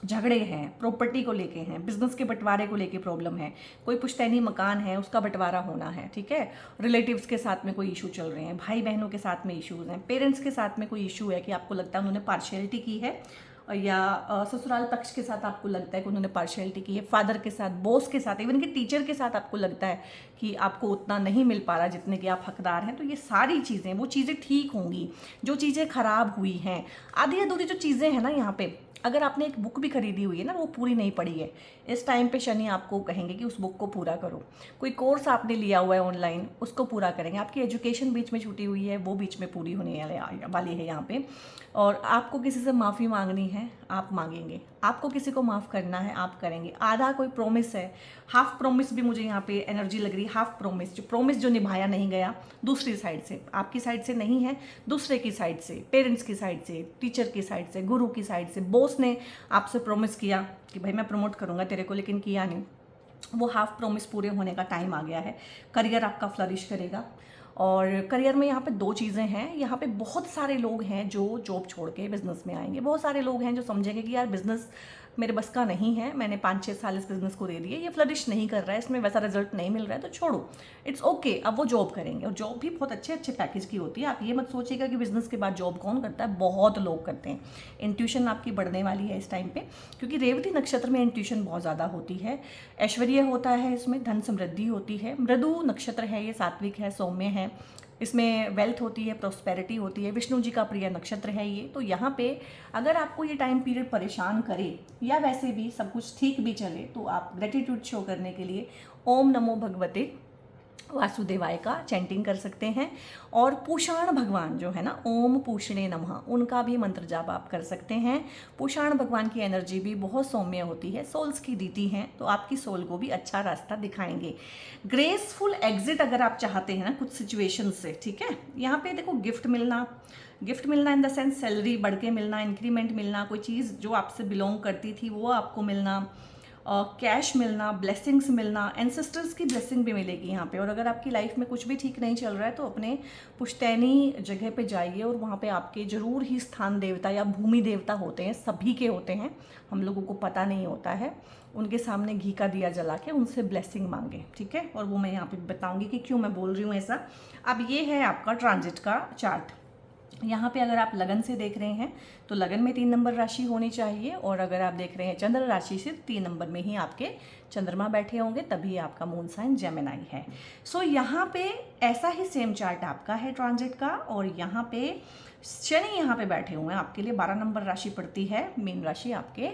A: झगड़े हैं, प्रॉपर्टी को लेके हैं, बिजनेस के बंटवारे को लेके प्रॉब्लम है, कोई पुश्तैनी मकान है उसका बंटवारा होना है, ठीक है। रिलेटिव्स के साथ में कोई इशू चल रहे हैं, भाई बहनों के साथ में इश्यूज हैं, पेरेंट्स के साथ में कोई इशू है कि आपको लगता है उन्होंने पार्शियलिटी की है, या ससुराल पक्ष के साथ आपको लगता है कि उन्होंने पार्शियलिटी की है, फादर के साथ, बॉस के साथ, इवन कि टीचर के साथ आपको लगता है कि आपको उतना नहीं मिल पा रहा जितने के आप हकदार हैं। तो ये सारी चीज़ें, वो चीज़ें ठीक होंगी जो चीज़ें खराब हुई हैं। आधी अधूरी जो चीज़ें हैं ना, यहाँ पे अगर आपने एक बुक भी खरीदी हुई है ना, वो पूरी नहीं पढ़ी है, इस टाइम पे शनि आपको कहेंगे कि उस बुक को पूरा करो। कोई कोर्स आपने लिया हुआ है ऑनलाइन, उसको पूरा करेंगे। आपकी एजुकेशन बीच में छूटी हुई है, वो बीच में पूरी होने वाली है यहाँ पे। और आपको किसी से माफ़ी मांगनी है, आप मांगेंगे। आपको किसी को माफ़ करना है, आप करेंगे। आधा कोई प्रॉमिस है, हाफ प्रॉमिस भी मुझे यहाँ पे एनर्जी लग रही है। हाफ प्रॉमिस जो निभाया नहीं गया दूसरी साइड से, आपकी साइड से नहीं है, दूसरे की साइड से, पेरेंट्स की साइड से, टीचर की साइड से, गुरु की साइड से, बॉस ने आपसे प्रॉमिस किया कि भाई मैं प्रमोट करूँगा तेरे को, लेकिन किया नहीं। वो हाफ प्रॉमिस पूरे होने का टाइम आ गया है। करियर आपका फ्लरिश करेगा। और करियर में यहाँ पे दो चीज़ें हैं। यहाँ पे बहुत सारे लोग हैं जो जॉब छोड़ के बिजनेस में आएंगे। बहुत सारे लोग हैं जो समझेंगे कि यार बिजनेस मेरे बस का नहीं है, मैंने 5-6 साल इस बिज़नेस को दे दिए, ये फ्लरिश नहीं कर रहा है, इसमें वैसा रिजल्ट नहीं मिल रहा है, तो छोड़ो, इट्स ओके। अब वो जॉब करेंगे, और जॉब भी बहुत अच्छे अच्छे पैकेज की होती है। आप ये मत सोचिएगा कि बिज़नेस के बाद जॉब कौन करता है, बहुत लोग करते हैं। इंट्यूशन आपकी बढ़ने वाली है इस टाइम पे, क्योंकि रेवती नक्षत्र में इंट्यूशन बहुत ज़्यादा होती है। ऐश्वर्य होता है इसमें, धन समृद्धि होती है। मृदु नक्षत्र है, ये सात्विक है, सौम्य है। इसमें वेल्थ होती है, प्रोस्पेरिटी होती है। विष्णु जी का प्रिय नक्षत्र है ये। तो यहाँ पे अगर आपको ये टाइम पीरियड परेशान करे, या वैसे भी सब कुछ ठीक भी चले, तो आप ग्रेटिट्यूड शो करने के लिए ओम नमो भगवते वासुदेवाय का चैंटिंग कर सकते हैं। और पूषाण भगवान जो है ना, ओम पूषणे नमः, उनका भी मंत्र जाप आप कर सकते हैं। पूषाण भगवान की एनर्जी भी बहुत सौम्य होती है, सोल्स की दीदी हैं, तो आपकी सोल को भी अच्छा रास्ता दिखाएंगे। ग्रेसफुल एग्जिट अगर आप चाहते हैं ना कुछ सिचुएशन से, ठीक है। यहाँ पे देखो गिफ्ट मिलना इन द सेंस सैलरी बढ़ के मिलना, इंक्रीमेंट मिलना, कोई चीज़ जो आपसे बिलोंग करती थी वो आपको मिलना, कैश मिलना, ब्लेसिंग्स मिलना, एंसेस्टर्स की ब्लेसिंग भी मिलेगी यहाँ पे। और अगर आपकी लाइफ में कुछ भी ठीक नहीं चल रहा है, तो अपने पुश्तैनी जगह पे जाइए, और वहाँ पे आपके ज़रूर ही स्थान देवता या भूमि देवता होते हैं, सभी के होते हैं, हम लोगों को पता नहीं होता है। उनके सामने घी का दिया जला के उनसे ब्लेसिंग मांगे, ठीक है। और वो मैं यहाँ पे बताऊँगी कि क्यों मैं बोल रही हूँ ऐसा। अब ये है आपका ट्रांजिट का चार्ट। यहाँ पे अगर आप लगन से देख रहे हैं तो लगन में 3 नंबर राशि होनी चाहिए, और अगर आप देख रहे हैं चंद्र राशि से 3 नंबर में ही आपके चंद्रमा बैठे होंगे, तभी आपका मून साइन जेमिनाई है। सो यहाँ पे ऐसा ही सेम चार्ट आपका है ट्रांजिट का। और यहाँ पे शनि यहाँ पे बैठे हुए हैं आपके लिए। 12 नंबर राशि पड़ती है, मीन राशि आपके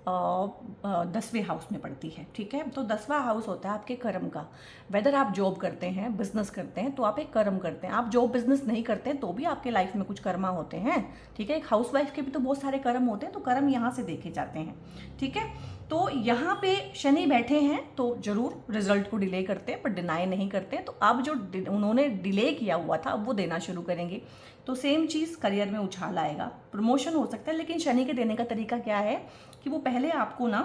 A: 10वें हाउस में पड़ती है, ठीक है। तो 10वां हाउस होता है आपके कर्म का। वेदर आप जॉब करते हैं, बिजनेस करते हैं, तो आप एक कर्म करते हैं। आप जॉब बिजनेस नहीं करते हैं तो भी आपके लाइफ में कुछ कर्मा होते हैं, ठीक है। एक हाउस वाइफ के भी तो बहुत सारे कर्म होते हैं, तो कर्म यहाँ से देखे जाते हैं, ठीक है। तो यहाँ पे शनि बैठे हैं तो जरूर रिजल्ट को डिले करते हैं, पर डिनाई नहीं करते। तो अब जो उन्होंने डिले किया हुआ था, अब वो देना शुरू करेंगे। तो सेम चीज़ करियर में उछाल आएगा, प्रमोशन हो सकता है। लेकिन शनि के देने का तरीका क्या है कि वो पहले आपको ना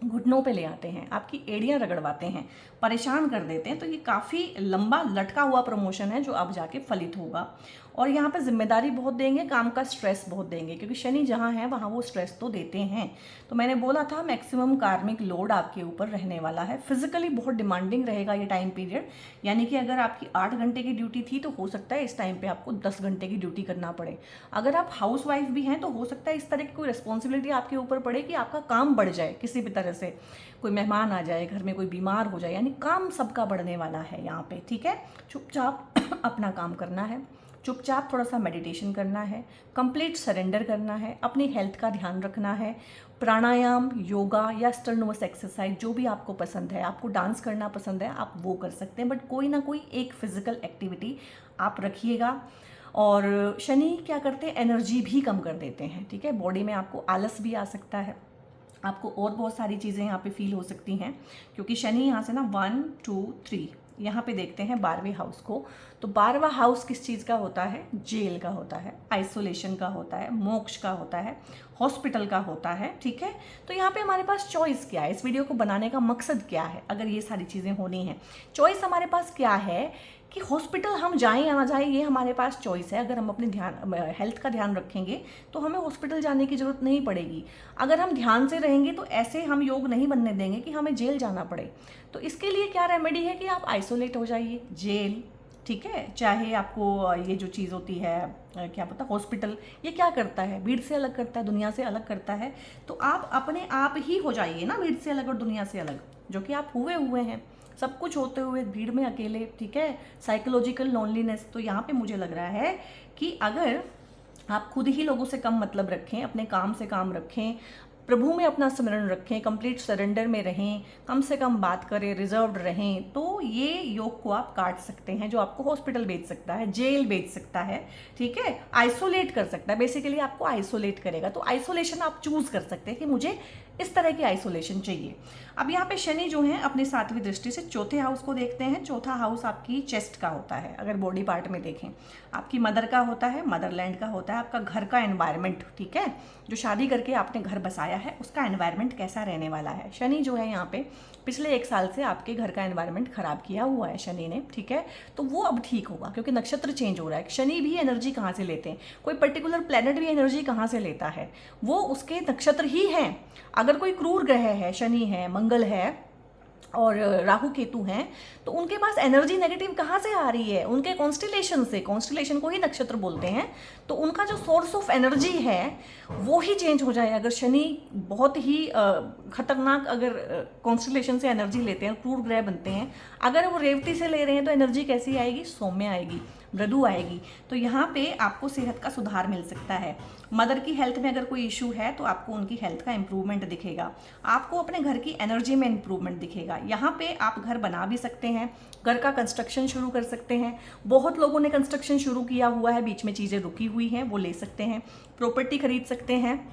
A: घुटनों पे ले आते हैं, आपकी एड़ियां रगड़वाते हैं, परेशान कर देते हैं। तो ये काफ़ी लंबा लटका हुआ प्रमोशन है जो अब जाके फलित होगा। और यहाँ पे जिम्मेदारी बहुत देंगे, काम का स्ट्रेस बहुत देंगे, क्योंकि शनि जहाँ है वहाँ वो स्ट्रेस तो देते हैं। तो मैंने बोला था मैक्सिमम कार्मिक लोड आपके ऊपर रहने वाला है। फिजिकली बहुत डिमांडिंग रहेगा ये टाइम पीरियड, यानी कि अगर आपकी 8 घंटे की ड्यूटी थी तो हो सकता है इस टाइम पे आपको 10 घंटे की ड्यूटी करना पड़े। अगर आप हाउस वाइफ भी हैं तो हो सकता है इस तरह की कोई रिस्पॉन्सिबिलिटी आपके ऊपर पड़े कि आपका काम बढ़ जाए किसी भी तरह से, कोई मेहमान आ जाए, घर में कोई बीमार हो जाए, यानी काम सबका बढ़ने वाला है यहाँ पे। ठीक है, चुपचाप अपना काम करना है, चुपचाप थोड़ा सा मेडिटेशन करना है, कंप्लीट सरेंडर करना है, अपनी हेल्थ का ध्यान रखना है। प्राणायाम, योगा या स्टर्नोस एक्सरसाइज जो भी आपको पसंद है, आपको डांस करना पसंद है आप वो कर सकते हैं, बट कोई ना कोई एक फिजिकल एक्टिविटी आप रखिएगा। और शनि क्या करते हैं, एनर्जी भी कम कर देते हैं। ठीक है, बॉडी में आपको आलस भी आ सकता है, आपको और बहुत सारी चीज़ें यहाँ पे फील हो सकती हैं, क्योंकि शनि यहाँ से ना 1 2 3 यहाँ पे देखते हैं 12वें हाउस को। तो 12वां हाउस किस चीज़ का होता है, जेल का होता है, आइसोलेशन का होता है, मोक्ष का होता है, हॉस्पिटल का होता है। ठीक है, तो यहाँ पे हमारे पास चॉइस क्या है, इस वीडियो को बनाने का मकसद क्या है, अगर ये सारी चीज़ें होनी हैं, चॉइस हमारे पास क्या है कि हॉस्पिटल हम जाएं या ना जाएं, ये हमारे पास चॉइस है। अगर हम अपने हेल्थ का ध्यान रखेंगे तो हमें हॉस्पिटल जाने की ज़रूरत नहीं पड़ेगी। अगर हम ध्यान से रहेंगे तो ऐसे हम योग नहीं बनने देंगे कि हमें जेल जाना पड़े। तो इसके लिए क्या रेमेडी है कि आप आइसोलेट हो जाइए, जेल, ठीक है, चाहे आपको ये जो चीज़ होती है क्या पता हॉस्पिटल, ये क्या करता है, भीड़ से अलग करता है, दुनिया से अलग करता है। तो आप अपने आप ही हो जाइए ना भीड़ से अलग और दुनिया से अलग, जो कि आप हुए हैं, सब कुछ होते हुए भीड़ में अकेले। ठीक है, साइकोलॉजिकल लोनलीनेस। तो यहाँ पे मुझे लग रहा है कि अगर आप खुद ही लोगों से कम मतलब रखें, अपने काम से काम रखें, प्रभु में अपना स्मरण रखें, कंप्लीट सरेंडर में रहें, कम से कम बात करें, रिजर्व्ड रहें, तो ये योग को आप काट सकते हैं, जो आपको हॉस्पिटल भेज सकता है, जेल भेज सकता है। ठीक है, आइसोलेट कर सकता है, बेसिकली आपको आइसोलेट करेगा। तो आइसोलेशन आप चूज कर सकते हैं कि मुझे इस तरह की आइसोलेशन चाहिए। अब यहाँ पे शनि जो है अपनी 7वीं दृष्टि से चौथे हाउस को देखते हैं। चौथा हाउस आपकी चेस्ट का होता है, अगर बॉडी पार्ट में देखें, आपकी मदर का होता है, मदरलैंड का होता है, आपका घर का एनवायरनमेंट। ठीक है, जो शादी करके आपने घर बसाया है उसका एनवायरनमेंट कैसा रहने वाला है। शनि जो है यहाँ पे पिछले 1 साल से आपके घर का एनवायरनमेंट खराब किया हुआ है शनि ने। ठीक है, तो वो अब ठीक होगा, क्योंकि नक्षत्र चेंज हो रहा है। शनि भी एनर्जी कहाँ से लेते हैं, कोई पर्टिकुलर प्लेनेट भी एनर्जी कहाँ से लेता है, वो उसके नक्षत्र ही हैं। अगर कोई क्रूर ग्रह है, शनि है, मंगल है और राहु केतु हैं, तो उनके पास एनर्जी नेगेटिव कहाँ से आ रही है, उनके कॉन्स्टिलेशन से। कॉन्स्टिलेशन को ही नक्षत्र बोलते हैं। तो उनका जो सोर्स ऑफ एनर्जी है वो ही चेंज हो जाए। अगर शनि बहुत ही खतरनाक अगर कॉन्स्टिलेशन से एनर्जी लेते हैं, क्रूर ग्रह बनते हैं, अगर वो रेवती से ले रहे हैं तो एनर्जी कैसी आएगी, सौम्य आएगी, मृदु आएगी। तो यहाँ पे आपको सेहत का सुधार मिल सकता है। मदर की हेल्थ में अगर कोई इशू है तो आपको उनकी हेल्थ का इंप्रूवमेंट दिखेगा, आपको अपने घर की एनर्जी में इंप्रूवमेंट दिखेगा। यहाँ पे आप घर बना भी सकते हैं, घर का कंस्ट्रक्शन शुरू कर सकते हैं। बहुत लोगों ने कंस्ट्रक्शन शुरू किया हुआ है, बीच में चीज़ें रुकी हुई हैं, वो ले सकते हैं, प्रॉपर्टी खरीद सकते हैं।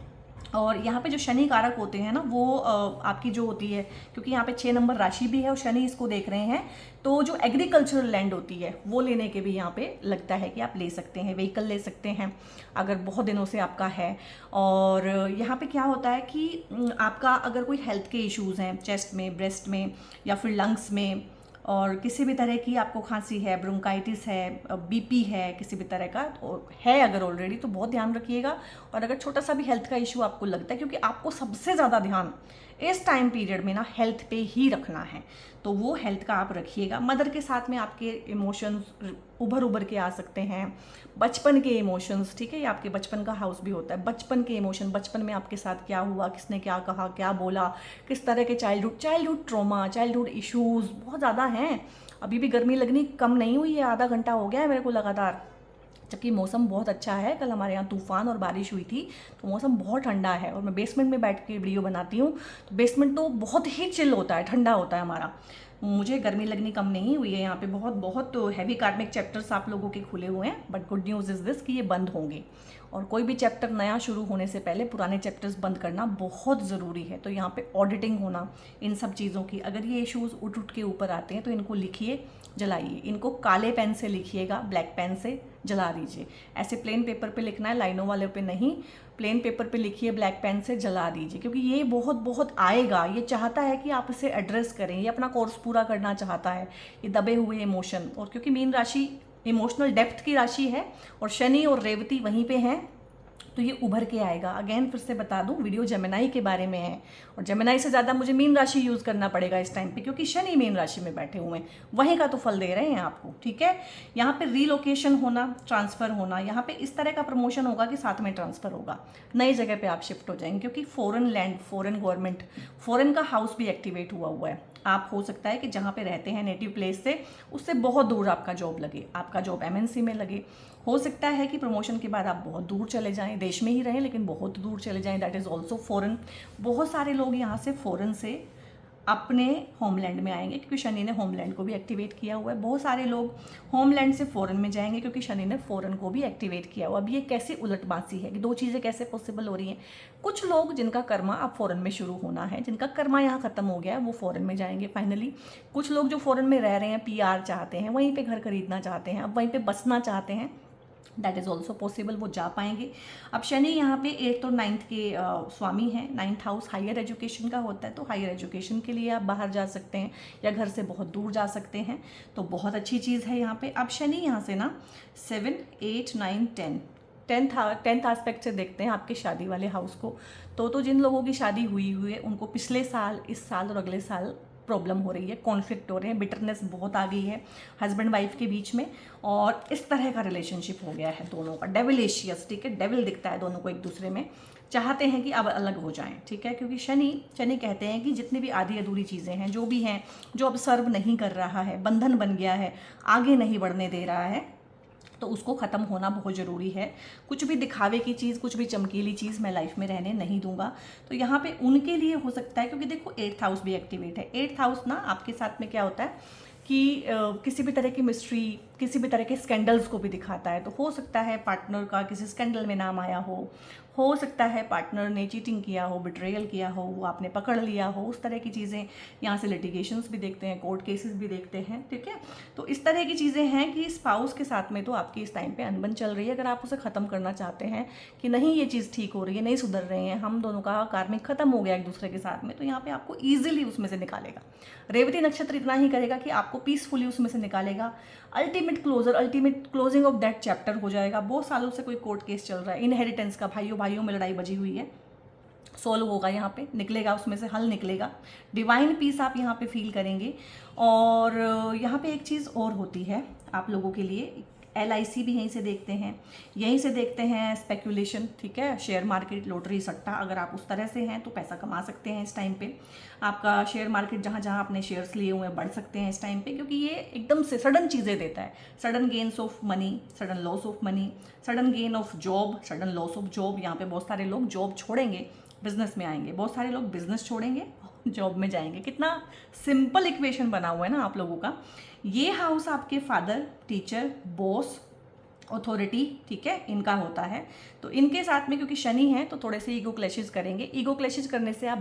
A: और यहाँ पे जो शनि कारक होते हैं ना, वो आपकी जो होती है, क्योंकि यहाँ पे 6 नंबर राशि भी है और शनि इसको देख रहे हैं, तो जो एग्रीकल्चरल लैंड होती है वो लेने के भी यहाँ पे लगता है कि आप ले सकते हैं, व्हीकल ले सकते हैं अगर बहुत दिनों से आपका है। और यहाँ पे क्या होता है कि आपका अगर कोई हेल्थ के इश्यूज़ हैं, चेस्ट में, ब्रेस्ट में या फिर लंग्स में, और किसी भी तरह की आपको खांसी है, ब्रोंकाइटिस है, बीपी है, किसी भी तरह का तो है अगर ऑलरेडी, तो बहुत ध्यान रखिएगा। और अगर छोटा सा भी हेल्थ का इशू आपको लगता है, क्योंकि आपको सबसे ज़्यादा ध्यान इस टाइम पीरियड में ना हेल्थ पे ही रखना है, तो वो हेल्थ का आप रखिएगा। मदर के साथ में आपके इमोशंस उभर के आ सकते हैं, बचपन के इमोशंस। ठीक है, ये आपके बचपन का हाउस भी होता है, बचपन के इमोशन, बचपन में आपके साथ क्या हुआ, किसने क्या कहा, क्या बोला, किस तरह के चाइल्डहुड ट्रॉमा, चाइल्डहुड इश्यूज़ बहुत ज़्यादा हैं। अभी भी गर्मी लगनी कम नहीं हुई है, आधा घंटा हो गया है मेरे को लगातार, जबकि मौसम बहुत अच्छा है। कल हमारे यहाँ तूफान और बारिश हुई थी, तो मौसम बहुत ठंडा है। और मैं बेसमेंट में बैठ के वीडियो बनाती हूँ, तो बेसमेंट तो बहुत ही चिल होता है, ठंडा होता है हमारा। मुझे गर्मी लगनी कम नहीं हुई है। यहाँ पे बहुत हैवी कार्मिक चैप्टर्स आप लोगों के खुले हुए हैं, but good news is this कि ये बंद होंगे। और कोई भी चैप्टर नया शुरू होने से पहले पुराने चैप्टर्स बंद करना बहुत ज़रूरी है। तो यहाँ पे ऑडिटिंग होना इन सब चीज़ों की, अगर ये इश्यूज़ उठ के ऊपर आते हैं तो इनको लिखिए, जलाइए। इनको काले पेन से लिखिएगा, ब्लैक पेन से जला दीजिए। ऐसे प्लेन पेपर पे लिखना है, लाइनों वाले पे नहीं। प्लेन पेपर पे लिखिए, ब्लैक पेन से जला दीजिए, क्योंकि ये बहुत बहुत आएगा। ये चाहता है कि आप इसे एड्रेस करें, ये अपना कोर्स पूरा करना चाहता है, ये दबे हुए इमोशन। और क्योंकि मीन राशि इमोशनल डेप्थ की राशि है और शनि और रेवती वहीं पे हैं, तो ये उभर के आएगा। अगेन फिर से बता दूं, वीडियो जेमिनाई के बारे में है और जेमिनाई से ज़्यादा मुझे मीन राशि यूज़ करना पड़ेगा इस टाइम पे, क्योंकि शनि मीन राशि में बैठे हुए हैं, वहीं का तो फल दे रहे हैं आपको। ठीक है, यहाँ पे रीलोकेशन होना, ट्रांसफ़र होना, यहाँ पे इस तरह का प्रमोशन होगा कि साथ में ट्रांसफ़र होगा, नई जगह पे आप शिफ्ट हो जाएंगे, क्योंकि foreign land, foreign government, foreign का हाउस भी एक्टिवेट हुआ है। आप हो सकता है कि जहाँ पे रहते हैं नेटिव प्लेस से, उससे बहुत दूर आपका जॉब लगे, आपका जॉब एमएनसी में लगे। हो सकता है कि प्रमोशन के बाद आप बहुत दूर चले जाएं, देश में ही रहें लेकिन बहुत दूर चले जाएं, दैट इज़ ऑल्सो फॉरेन। बहुत सारे लोग यहाँ से फॉरेन से अपने होमलैंड में आएंगे, क्योंकि शनि ने होमलैंड को भी एक्टिवेट किया हुआ है। बहुत सारे लोग होमलैंड से फॉरेन में जाएंगे, क्योंकि शनि ने फॉरेन को भी एक्टिवेट किया हुआ। अब ये कैसी उलटबाजी है कि दो चीज़ें कैसे पॉसिबल हो रही हैं। कुछ लोग जिनका कर्मा अब फॉरेन में शुरू होना है, जिनका कर्मा यहाँ खत्म हो गया है, वो फॉरेन में जाएंगे फाइनली। कुछ लोग जो फॉरेन में रह रहे हैं, पीआर चाहते हैं, वहीं पर घर खरीदना चाहते हैं, अब वहीं पर बसना चाहते हैं, दैट इज़ ऑल्सो पॉसिबल, वो जा पाएंगे। अब शनि यहाँ पे 8th और 9th के स्वामी हैं। 9th हाउस हायर एजुकेशन का होता है, तो हायर एजुकेशन के लिए आप बाहर जा सकते हैं या घर से बहुत दूर जा सकते हैं, तो बहुत अच्छी चीज़ है यहाँ पे। अब शनि यहाँ से ना 7, 8, 9, 10th एस्पेक्ट से देखते हैं आपके शादी वाले हाउस को। तो जिन लोगों की शादी हुई है उनको पिछले साल, इस साल और अगले साल प्रॉब्लम हो रही है, कॉन्फ्लिक्ट हो रहे हैं, बिटरनेस बहुत आ गई है हस्बैंड वाइफ के बीच में, और इस तरह का रिलेशनशिप हो गया है दोनों का, डेविलेशियस। ठीक है, डेविल दिखता है दोनों को एक दूसरे में, चाहते हैं कि अब अलग हो जाएं। ठीक है, क्योंकि शनि कहते हैं कि जितनी भी आधी अधूरी चीज़ें हैं, जो भी हैं, जो अब सर्व नहीं कर रहा है, बंधन बन गया है, आगे नहीं बढ़ने दे रहा है, तो उसको ख़त्म होना बहुत ज़रूरी है। कुछ भी दिखावे की चीज़, कुछ भी चमकीली चीज़ मैं लाइफ में रहने नहीं दूंगा। तो यहाँ पे उनके लिए हो सकता है, क्योंकि देखो 8th हाउस भी एक्टिवेट है। 8th हाउस ना आपके साथ में क्या होता है कि किसी भी तरह की मिस्ट्री, किसी भी तरह के स्कैंडल्स को भी दिखाता है। तो हो सकता है पार्टनर का किसी स्कैंडल में नाम आया हो सकता है पार्टनर ने चीटिंग किया हो, बिट्रेयल किया हो, वो आपने पकड़ लिया हो, उस तरह की चीज़ें। यहाँ से लिटिगेशंस भी देखते हैं, कोर्ट केसेस भी देखते हैं। ठीक है, तो इस तरह की चीज़ें हैं कि स्पाउस के साथ में तो आपकी इस टाइम पे अनबन चल रही है। अगर आप उसे ख़त्म करना चाहते हैं कि नहीं ये चीज़ ठीक हो रही है, नहीं सुधर रहे हैं, हम दोनों का कार्मिक ख़त्म हो गया एक दूसरे के साथ में, तो यहाँ पे आपको ईजिली उसमें से निकालेगा। रेवती नक्षत्र इतना ही करेगा कि आपको पीसफुली उसमें से निकालेगा। Ultimate closing of that chapter हो जाएगा। बहुत सालों से कोई कोर्ट केस चल रहा है, इनहेरिटेंस का, भाइयों में लड़ाई बजी हुई है, सोल्व होगा, यहाँ पे निकलेगा, उसमें से हल निकलेगा। डिवाइन पीस आप यहाँ पे फील करेंगे। और यहाँ पे एक चीज़ और होती है आप लोगों के लिए, LIC भी यहीं से देखते हैं, यहीं से देखते हैं स्पेकुलेशन। ठीक है, शेयर मार्केट, लॉटरी, सट्टा, अगर आप उस तरह से हैं तो पैसा कमा सकते हैं इस टाइम पे। आपका शेयर मार्केट जहाँ जहाँ आपने शेयर्स लिए हुए हैं बढ़ सकते हैं इस टाइम पे, क्योंकि ये एकदम से सडन चीज़ें देता है। Sudden gains of money, sudden loss of money, sudden gain of job, sudden loss of job. यहाँ पे बहुत सारे लोग जॉब छोड़ेंगे, बिजनेस में आएंगे, बहुत सारे लोग बिजनेस छोड़ेंगे, जॉब में जाएंगे। कितना सिंपल इक्वेशन बना हुआ है ना आप लोगों का। ये हाउस आपके फादर, टीचर, बॉस, अथॉरिटी, ठीक है, इनका होता है। तो इनके साथ में क्योंकि शनि है तो थोड़े से ईगो क्लैशेस करेंगे। ईगो क्लैशेस करने से आप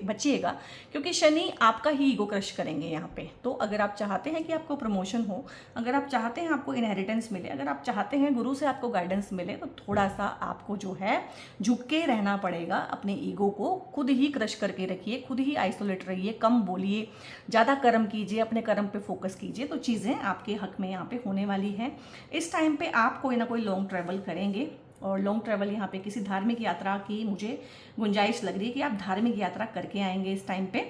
A: बचिएगा, क्योंकि शनि आपका ही ईगो क्रश करेंगे यहाँ पे। तो अगर आप चाहते हैं कि आपको प्रमोशन हो, अगर आप चाहते हैं आपको इनहेरिटेंस मिले, अगर आप चाहते हैं गुरु से आपको गाइडेंस मिले, तो थोड़ा सा आपको जो है झुक के रहना पड़ेगा। अपने ईगो को खुद ही क्रश करके रखिए, खुद ही आइसोलेट रहिए, कम बोलिए, ज़्यादा कर्म कीजिए, अपने कर्म पे फोकस कीजिए, तो चीज़ें आपके हक में यहाँ पे होने वाली हैं। इस टाइम पे आप कोई ना कोई लॉन्ग ट्रैवल करेंगे, और लॉन्ग ट्रैवल यहाँ पे किसी धार्मिक यात्रा की मुझे गुंजाइश लग रही है कि आप धार्मिक यात्रा करके आएंगे इस टाइम पे।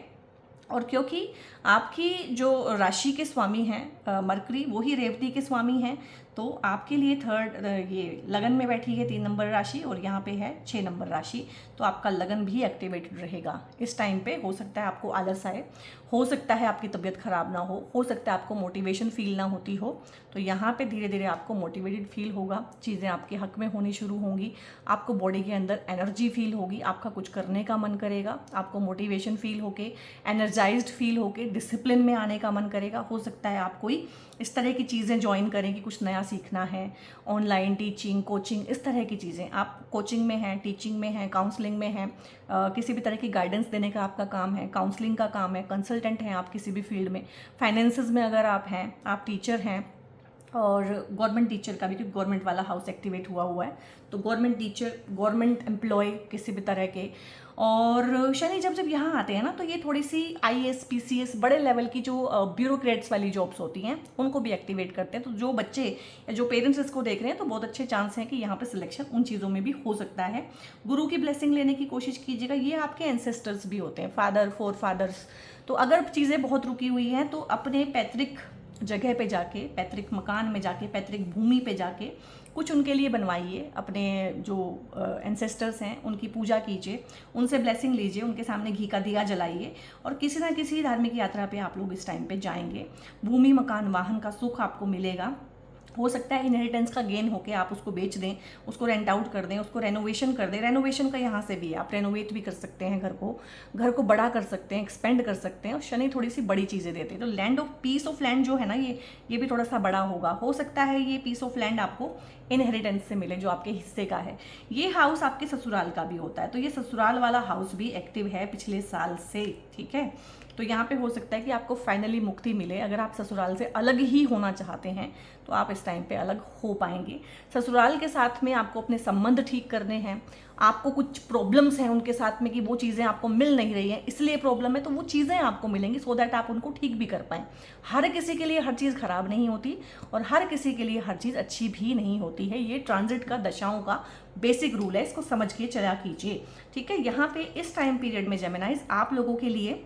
A: और क्योंकि आपकी जो राशि के स्वामी हैं मरकरी, वो ही रेवती के स्वामी हैं, तो आपके लिए ये लगन में बैठी है 3 नंबर राशि, और यहाँ पे है 6 नंबर राशि, तो आपका लगन भी एक्टिवेटेड रहेगा इस टाइम पे। हो सकता है आपको आलस आए, हो सकता है आपकी तबीयत खराब ना हो सकता है आपको मोटिवेशन फील ना होती हो, तो यहाँ पे धीरे धीरे आपको मोटिवेटेड फील होगा, चीज़ें आपके हक में होनी शुरू होंगी, आपको बॉडी के अंदर एनर्जी फील होगी, आपका कुछ करने का मन करेगा, आपको मोटिवेशन फील होके, एनर्जाइज्ड फील होके डिसिप्लिन में आने का मन करेगा। हो सकता है आप कोई इस तरह की चीज़ें ज्वाइन करें कि कुछ नया सीखना है, ऑनलाइन टीचिंग, कोचिंग, इस तरह की चीज़ें। आप कोचिंग में हैं, टीचिंग में हैं, काउंसलिंग में हैं, किसी भी तरह की गाइडेंस देने का आपका काम है, काउंसलिंग का काम है, कंसल्टेंट हैं आप किसी भी फील्ड में, फाइनेंसेस में अगर आप हैं, आप टीचर हैं, और गवर्नमेंट टीचर का भी, क्योंकि गवर्नमेंट वाला हाउस एक्टिवेट हुआ हुआ है, तो गवर्नमेंट टीचर, गवर्नमेंट एम्प्लॉय किसी भी तरह के। और शनि जब जब यहाँ आते हैं ना, तो ये थोड़ी सी आईएएस पीसीएस बड़े लेवल की जो ब्यूरोक्रेट्स वाली जॉब्स होती हैं उनको भी एक्टिवेट करते हैं। तो जो बच्चे या जो पेरेंट्स इसको देख रहे हैं, तो बहुत अच्छे चांस हैं कि यहाँ पे सिलेक्शन उन चीज़ों में भी हो सकता है। गुरु की ब्लेसिंग लेने की कोशिश कीजिएगा। ये आपके एंसेस्टर्स भी होते हैं, फादर, फोर फादर्स। तो अगर चीज़ें बहुत रुकी हुई हैं तो अपने पैतृक जगह पे जाके, पैतृक मकान में जाके, पैतृक भूमि पे जाके कुछ उनके लिए बनवाइए। अपने जो एंसेस्टर्स हैं उनकी पूजा कीजिए, उनसे ब्लेसिंग लीजिए, उनके सामने घी का दिया जलाइए, और किसी ना किसी धार्मिक यात्रा पे आप लोग इस टाइम पे जाएंगे। भूमि, मकान, वाहन का सुख आपको मिलेगा। हो सकता है इनहेरिटेंस का गेन होके आप उसको बेच दें, उसको रेंट आउट कर दें, उसको रेनोवेशन कर दें। रेनोवेशन का यहाँ से भी है, आप रेनोवेट भी कर सकते हैं घर को बड़ा कर सकते हैं, एक्सपेंड कर सकते हैं। और शनि थोड़ी सी बड़ी चीज़ें देते हैं, तो land of peace of land जो है ना, ये भी थोड़ा सा बड़ा होगा। हो सकता है ये पीस ऑफ लैंड आपको इनहेरिटेंस से मिले, जो आपके हिस्से का है। ये हाउस आपके ससुराल का भी होता है, तो ये ससुराल वाला हाउस भी एक्टिव है पिछले साल से, ठीक है। तो यहाँ पे हो सकता है कि आपको फाइनली मुक्ति मिले। अगर आप ससुराल से अलग ही होना चाहते हैं तो आप इस टाइम पे अलग हो पाएंगे। ससुराल के साथ में आपको अपने संबंध ठीक करने हैं। आपको कुछ प्रॉब्लम्स हैं उनके साथ में कि वो चीज़ें आपको मिल नहीं रही हैं, इसलिए प्रॉब्लम है, तो वो चीज़ें आपको मिलेंगी सो दैट आप उनको ठीक भी कर पाएँ। हर किसी के लिए हर चीज़ खराब नहीं होती, और हर किसी के लिए हर चीज़ अच्छी भी नहीं होती है। ये ट्रांजिट का, दशाओं का बेसिक रूल है, इसको समझ के चला कीजिए, ठीक है। यहाँ पे इस टाइम पीरियड में जेमिनाइज आप लोगों के लिए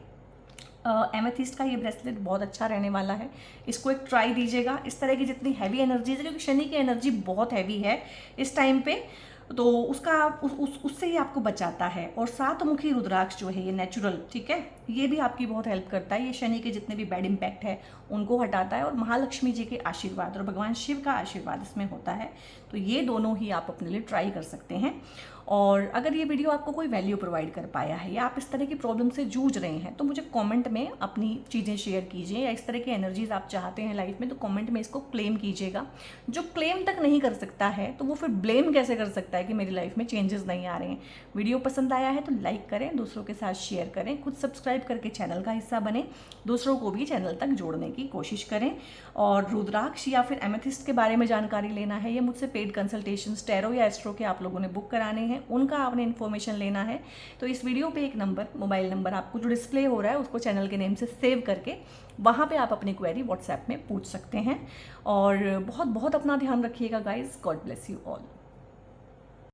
A: एमेथिस्ट का ये ब्रेसलेट बहुत अच्छा रहने वाला है। इसको एक ट्राई दीजिएगा। इस तरह की जितनी हैवी एनर्जीज है, क्योंकि शनि की एनर्जी बहुत हैवी है इस टाइम पे, तो उसका उससे ही आपको बचाता है। और सातमुखी रुद्राक्ष जो है ये नेचुरल, ठीक है, ये भी आपकी बहुत हेल्प करता है। ये शनि के जितने भी बैड इम्पैक्ट है उनको हटाता है, और महालक्ष्मी जी के आशीर्वाद और भगवान शिव का आशीर्वाद इसमें होता है। तो ये दोनों ही आप अपने लिए ट्राई कर सकते हैं। और अगर ये वीडियो आपको कोई वैल्यू प्रोवाइड कर पाया है, या आप इस तरह की प्रॉब्लम से जूझ रहे हैं, तो मुझे कमेंट में अपनी चीज़ें शेयर कीजिए। या इस तरह की एनर्जीज आप चाहते हैं लाइफ में, तो कमेंट में इसको क्लेम कीजिएगा। जो क्लेम तक नहीं कर सकता है, तो वो फिर ब्लेम कैसे कर सकता है कि मेरी लाइफ में चेंजेस नहीं आ रहे हैं। वीडियो पसंद आया है तो लाइक करें, दूसरों के साथ शेयर करें, खुद सब्सक्राइब करके चैनल का हिस्सा बने, दूसरों को भी चैनल तक जोड़ने की कोशिश करें। और रुद्राक्ष या फिर एमेथिस्ट के बारे में जानकारी लेना है, या मुझसे पेड कंसल्टेशन टैरो या एस्ट्रो के आप लोगों ने बुक कराने हैं, उनका आपने इन्फॉर्मेशन लेना है, तो इस वीडियो पे एक नंबर, मोबाइल नंबर आपको जो डिस्प्ले हो रहा है उसको चैनल के नेम से सेव करके वहाँ पे आप अपनी क्वेरी व्हाट्सएप में पूछ सकते हैं। और बहुत बहुत अपना ध्यान रखिएगा guys. God bless you all.